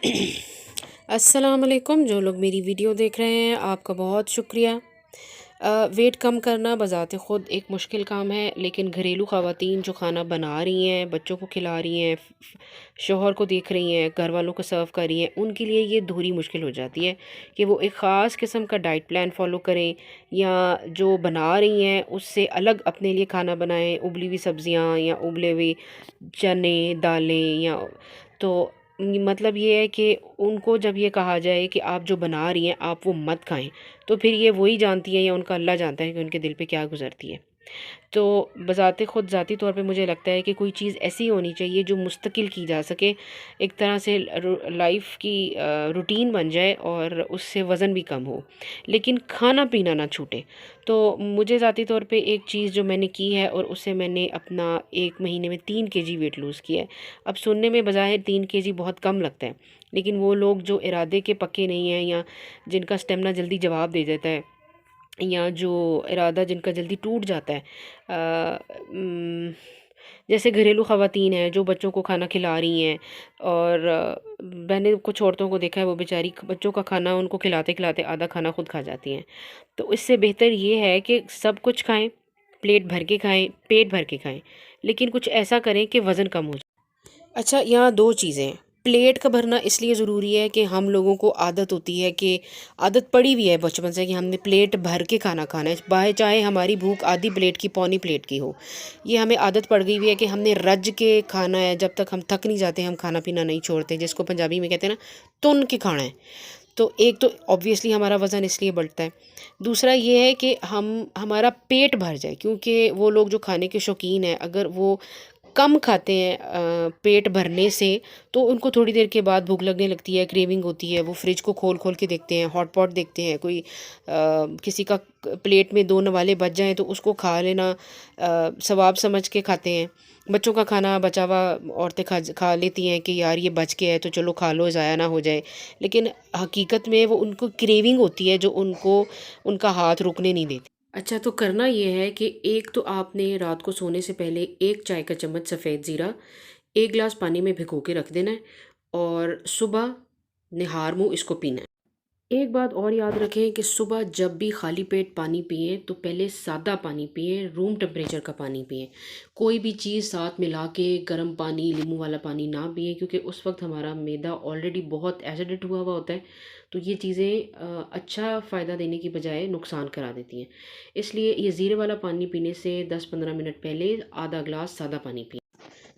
अस्सलाम वालेकुम। जो लोग मेरी वीडियो देख रहे हैं आपका बहुत शुक्रिया। वेट कम करना बज़ाते ख़ुद एक मुश्किल काम है, लेकिन घरेलू ख़वातीन जो खाना बना रही हैं, बच्चों को खिला रही हैं, शोहर को देख रही हैं, घर वालों को सर्व कर रही हैं, उनके लिए ये दोहरी मुश्किल हो जाती है कि वो एक ख़ास किस्म का डाइट प्लान फ़ॉलो करें या जो बना रही हैं उससे अलग अपने लिए खाना बनाएं, उबली हुई सब्ज़ियाँ या उबले हुए चने दालें या तो मतलब ये है कि उनको जब ये कहा जाए कि आप जो बना रही हैं आप वो मत खाएं, तो फिर ये वही जानती हैं या उनका अल्लाह जानता है कि उनके दिल पे क्या गुजरती है। तो बज़ाते ख़ुद ज़ाती तौर पे मुझे लगता है कि कोई चीज़ ऐसी होनी चाहिए जो मुस्तकिल की जा सके, एक तरह से लाइफ की रूटीन बन जाए और उससे वज़न भी कम हो, लेकिन खाना पीना ना छूटे। तो मुझे ज़ाती तौर पे एक चीज़ जो मैंने की है और उससे मैंने अपना 1 महीने में 3 केजी वेट लूज़ किया है। अब सुनने में बज़ाहिर 3 केजी बहुत कम लगता है, लेकिन वो लोग जो इरादे के पक्के नहीं हैं या जिनका स्टेमिना जल्दी जवाब दे देता है या जो इरादा जिनका जल्दी टूट जाता है, जैसे घरेलू ख़वातीन हैं जो बच्चों को खाना खिला रही हैं और मैंने कुछ औरतों को देखा है वो बेचारी बच्चों का खाना उनको खिलाते खिलाते आधा खाना खुद खा जाती हैं। तो इससे बेहतर ये है कि सब कुछ खाएं, प्लेट भर के खाएं, पेट भर के खाएं, लेकिन कुछ ऐसा करें कि वज़न कम हो जाए। अच्छा, यहाँ 2 चीज़ें हैं। प्लेट का भरना इसलिए ज़रूरी है कि हम लोगों को आदत होती है कि आदत पड़ी हुई है बचपन से कि हमने प्लेट भर के खाना खाना है, चाहे हमारी भूख आधी प्लेट की पौनी प्लेट की हो। ये हमें आदत पड़ गई हुई है कि हमने रज के खाना है, जब तक हम थक नहीं जाते हम खाना पीना नहीं छोड़ते, जिसको पंजाबी में कहते हैं ना, तुन के खाना है। तो एक तो ऑब्वियसली हमारा वज़न इसलिए बढ़ता है। दूसरा ये है कि हमारा पेट भर जाए, क्योंकि वो लोग जो खाने के शौकीन हैं अगर वो कम खाते हैं पेट भरने से, तो उनको थोड़ी देर के बाद भूख लगने लगती है, क्रेविंग होती है, वो फ्रिज को खोल खोल के देखते हैं, हॉट पॉट देखते हैं, कोई किसी का प्लेट में 2 नवाले बच जाएं तो उसको खा लेना सवाब समझ के खाते हैं। बच्चों का खाना बचा हुआ औरतें खा लेती हैं कि यार ये बच के है तो चलो खा लो, ज़ाया ना हो जाए, लेकिन हकीकत में वो उनको क्रेविंग होती है जो उनको उनका हाथ रुकने नहीं देती। अच्छा, तो करना ये है कि एक तो आपने रात को सोने से पहले 1 चाय का चम्मच सफ़ेद ज़ीरा 1 गिलास पानी में भिगो के रख देना है और सुबह निहार मुँह इसको पीना है। एक बात और याद रखें कि सुबह जब भी खाली पेट पानी पिएं तो पहले सादा पानी पिएं, रूम टेम्परेचर का पानी पिएं। कोई भी चीज़ साथ मिला के गर्म पानी, नींबू वाला पानी ना पिएं, क्योंकि उस वक्त हमारा मैदा ऑलरेडी बहुत एसिडिट हुआ हुआ होता है। तो ये चीज़ें अच्छा फ़ायदा देने की बजाय नुकसान करा देती हैं। इसलिए ये ज़ीरे वाला पानी पीने से 10-15 मिनट पहले आधा ग्लास सादा पानी पिएं।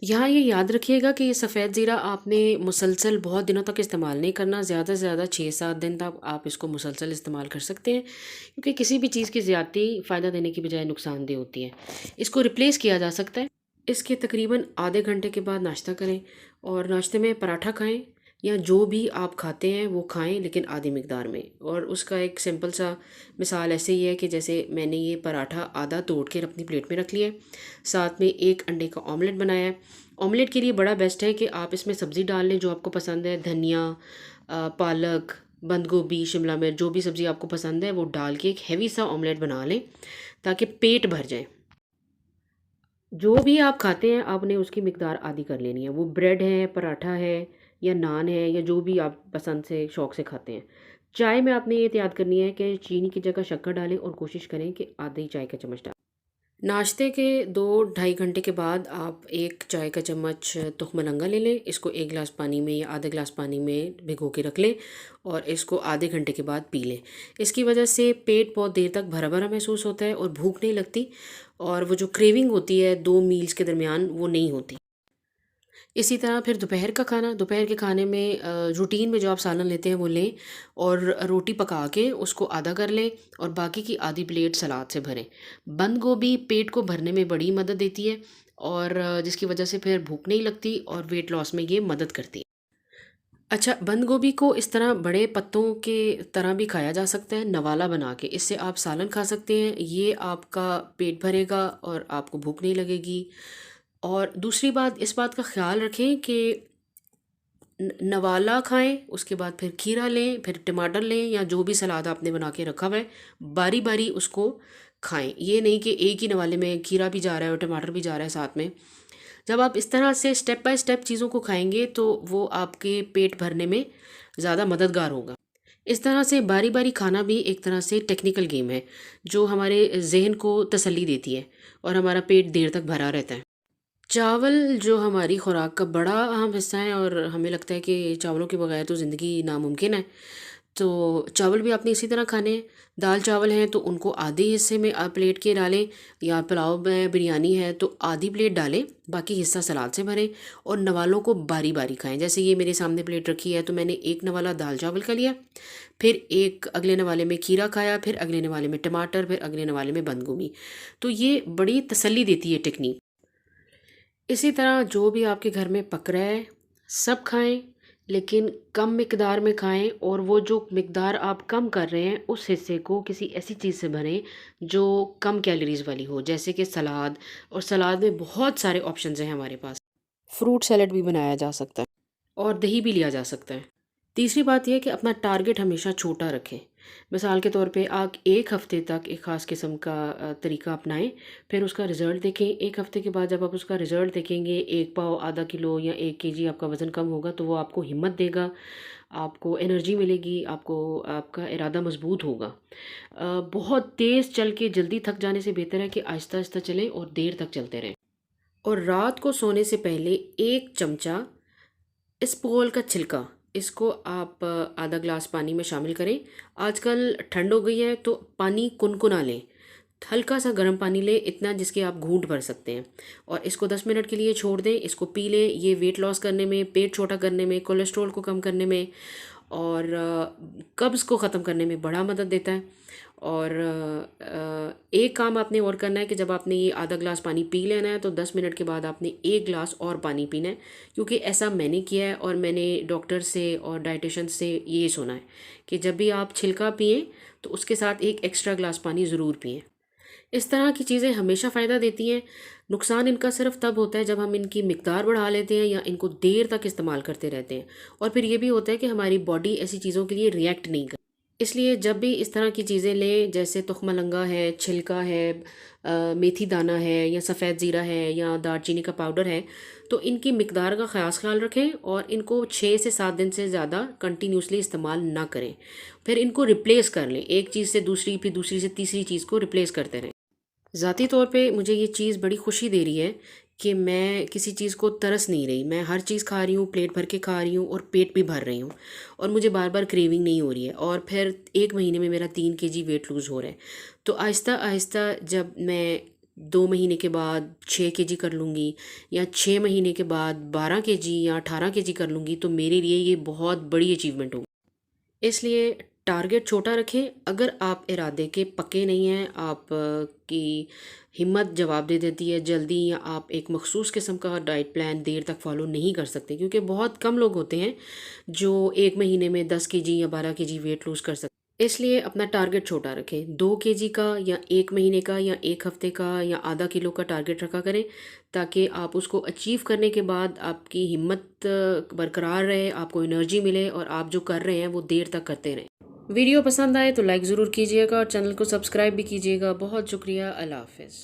यहाँ ये याद रखिएगा कि ये सफ़ेद ज़ीरा आपने मुसलसल बहुत दिनों तक इस्तेमाल नहीं करना, ज़्यादा से ज़्यादा 6-7 दिन तक आप इसको मुसलसल इस्तेमाल कर सकते हैं, क्योंकि किसी भी चीज़ की ज़्यादती फ़ायदा देने की बजाय नुकसानदेह होती है। इसको रिप्लेस किया जा सकता है। इसके तकरीबन आधे घंटे के बाद नाश्ता करें और नाश्ते में पराठा खाएं या जो भी आप खाते हैं वो खाएं, लेकिन आधी मिकदार में। और उसका एक सिंपल सा मिसाल ऐसे ही है कि जैसे मैंने ये पराठा आधा तोड़ के अपनी प्लेट में रख लिया है, साथ में 1 अंडे का ऑमलेट बनाया है। ऑमलेट के लिए बड़ा बेस्ट है कि आप इसमें सब्ज़ी डाल लें जो आपको पसंद है, धनिया, पालक, बंद गोभी, शिमला मिर्च, जो भी सब्ज़ी आपको पसंद है वो डाल के एक हैवी सा ऑमलेट बना लें ताकि पेट भर जाए। जो भी आप खाते हैं आपने उसकी मिकदार आधी कर लेनी है, वो ब्रेड है, पराठा है या नान है या जो भी आप पसंद से शौक़ से खाते हैं। चाय में आपने ये एहतियात करनी है कि चीनी की जगह शक्कर डालें और कोशिश करें कि आधी चाय का चम्मच डालें। नाश्ते के 2 ढाई घंटे के बाद आप 1 चाय का चम्मच तुख्म लंगा ले लें, इसको 1 गिलास पानी में या आधा गिलास पानी में भिगो के रख लें और इसको आधे घंटे के बाद पी लें। इसकी वजह से पेट बहुत देर तक भरा भरा महसूस होता है और भूख नहीं लगती, और वो जो क्रेविंग होती है 2 मील्स के दरमियान वो नहीं होती। इसी तरह फिर दोपहर का खाना, दोपहर के खाने में रूटीन में जो आप सालन लेते हैं वो लें और रोटी पका के उसको आधा कर लें और बाकी की आधी प्लेट सलाद से भरें। बंद गोभी पेट को भरने में बड़ी मदद देती है और जिसकी वजह से फिर भूख नहीं लगती और वेट लॉस में ये मदद करती है। अच्छा, बंद गोभी को इस तरह बड़े पत्तों के तरह भी खाया जा सकता है, नवाला बना के। इससे आप सालन खा सकते हैं, ये आपका पेट भरेगा और आपको भूख नहीं लगेगी। और दूसरी बात, इस बात का ख्याल रखें कि नवाला खाएं, उसके बाद फिर खीरा लें, फिर टमाटर लें या जो भी सलाद आपने बना के रखा हुआ है, बारी बारी उसको खाएं। ये नहीं कि एक ही नवाले में खीरा भी जा रहा है और टमाटर भी जा रहा है साथ में। जब आप इस तरह से स्टेप बाय स्टेप चीज़ों को खाएंगे तो वो आपके पेट भरने में ज़्यादा मददगार होगा। इस तरह से बारी बारी खाना भी एक तरह से टेक्निकल गेम है जो हमारे जहन को तसल्ली देती है और हमारा पेट देर तक भरा रहता है। चावल जो हमारी खुराक का बड़ा अहम हिस्सा है और हमें लगता है कि चावलों के बगैर तो ज़िंदगी नामुमकिन है। तो चावल भी आपने इसी तरह खाने हैं। दाल चावल हैं तो उनको आधे हिस्से में आप प्लेट के डालें, या पुलाव में बिरयानी है तो आधी प्लेट डालें, बाकी हिस्सा सलाद से भरें और नवालों को बारी बारी खाएं। जैसे ये मेरे सामने प्लेट रखी है तो मैंने एक नवाला दाल चावल का लिया, फिर एक अगले नवाले में खीरा खाया, फिर अगले नवाले में टमाटर, फिर अगले नवाले में बंद गोभी। तो ये बड़ी तसल्ली देती है टेक्निक। इसी तरह जो भी आपके घर में पक रहा है सब खाएं, लेकिन कम मिकदार में खाएं, और वो जो मिकदार आप कम कर रहे हैं उस हिस्से को किसी ऐसी चीज़ से भरें जो कम कैलोरीज वाली हो, जैसे कि सलाद। और सलाद में बहुत सारे ऑप्शंस हैं हमारे पास। फ्रूट सैलेड भी बनाया जा सकता है और दही भी लिया जा सकता है। तीसरी बात यह है कि अपना टारगेट हमेशा छोटा रखें। मिसाल के तौर पे आप एक हफ़्ते तक एक ख़ास किस्म का तरीका अपनाएं, फिर उसका रिज़ल्ट देखें। एक हफ़्ते के बाद जब आप उसका रिज़ल्ट देखेंगे, 1 पाव, आधा किलो या 1 kg आपका वज़न कम होगा, तो वो आपको हिम्मत देगा, आपको एनर्जी मिलेगी, आपको आपका इरादा मज़बूत होगा। बहुत तेज़ चल के जल्दी थक जाने से बेहतर है कि आहिस्ता आहिस्ता चलें और देर तक चलते रहें। और रात को सोने से पहले 1 चमचा इसबगोल का छिलका, इसको आप आधा ग्लास पानी में शामिल करें। आजकल ठंड हो गई है तो पानी कुनकुना लें, हल्का सा गर्म पानी लें, इतना जिसके आप घूंट भर सकते हैं, और इसको 10 मिनट के लिए छोड़ दें। इसको पी लें। ये वेट लॉस करने में, पेट छोटा करने में, कोलेस्ट्रॉल को कम करने में और कब्ज़ को ख़त्म करने में बड़ा मदद देता है। और एक काम आपने और करना है कि जब आपने ये आधा ग्लास पानी पी लेना है तो 10 मिनट के बाद आपने 1 ग्लास और पानी पीना है, क्योंकि ऐसा मैंने किया है और मैंने डॉक्टर से और डाइटिशियन से ये सुना है कि जब भी आप छिलका पिएं तो उसके साथ एक एक्स्ट्रा ग्लास पानी ज़रूर पिएं। इस तरह की चीज़ें हमेशा फ़ायदा देती हैं। नुकसान इनका सिर्फ तब होता है जब हम इनकी मिकदार बढ़ा लेते हैं या इनको देर तक इस्तेमाल करते रहते हैं, और फिर ये भी होता है कि हमारी बॉडी ऐसी चीज़ों के लिए रिएक्ट नहीं करती। इसलिए जब भी इस तरह की चीज़ें लें, जैसे तुख्मलंगा है, छिलका है, मेथी दाना है, या सफ़ेद ज़ीरा है, या दालचीनी का पाउडर है, तो इनकी मिकदार का ख़ास ख्याल रखें और इनको 6 से 7 दिन से ज़्यादा कंटिन्यूसली इस्तेमाल ना करें। फिर इनको रिप्लेस कर लें, एक चीज़ से दूसरी, फिर दूसरी से तीसरी चीज़ को रिप्लेस करते रहें। ज़ाती तौर पे मुझे ये चीज़ बड़ी खुशी दे रही है कि मैं किसी चीज़ को तरस नहीं रही। मैं हर चीज़ खा रही हूँ, प्लेट भर के खा रही हूँ और पेट भी भर रही हूँ, और मुझे बार बार क्रेविंग नहीं हो रही है। और फिर 1 महीने में मेरा 3 kg वेट लूज़ हो रहा है। तो आहिस्ता आहिस्ता जब मैं 2 महीने के बाद 6 kg कर लूँगी, या 6 महीने के बाद 12 kg या 18 kg कर लूँगी, तो मेरे लिए ये बहुत बड़ी अचीवमेंट होगी। इसलिए टारगेट छोटा रखें। अगर आप इरादे के पक्के नहीं हैं, आप की हिम्मत जवाब दे देती है जल्दी, या आप एक मखसूस किस्म का डाइट प्लान देर तक फॉलो नहीं कर सकते, क्योंकि बहुत कम लोग होते हैं जो 1 महीने में 10 kg या 12 kg वेट लूज़ कर सकते। इसलिए अपना टारगेट छोटा रखें। 2 kg का, या 1 महीने का, या 1 हफ्ते का, या आधा किलो का टारगेट रखा करें, ताकि आप उसको अचीव करने के बाद आपकी हिम्मत बरकरार रहे, आपको एनर्जी मिले, और आप जो कर रहे हैं वो देर तक करते रहें। वीडियो पसंद आए तो लाइक ज़रूर कीजिएगा और चैनल को सब्सक्राइब भी कीजिएगा। बहुत शुक्रिया। अल्लाह हाफ़िज़।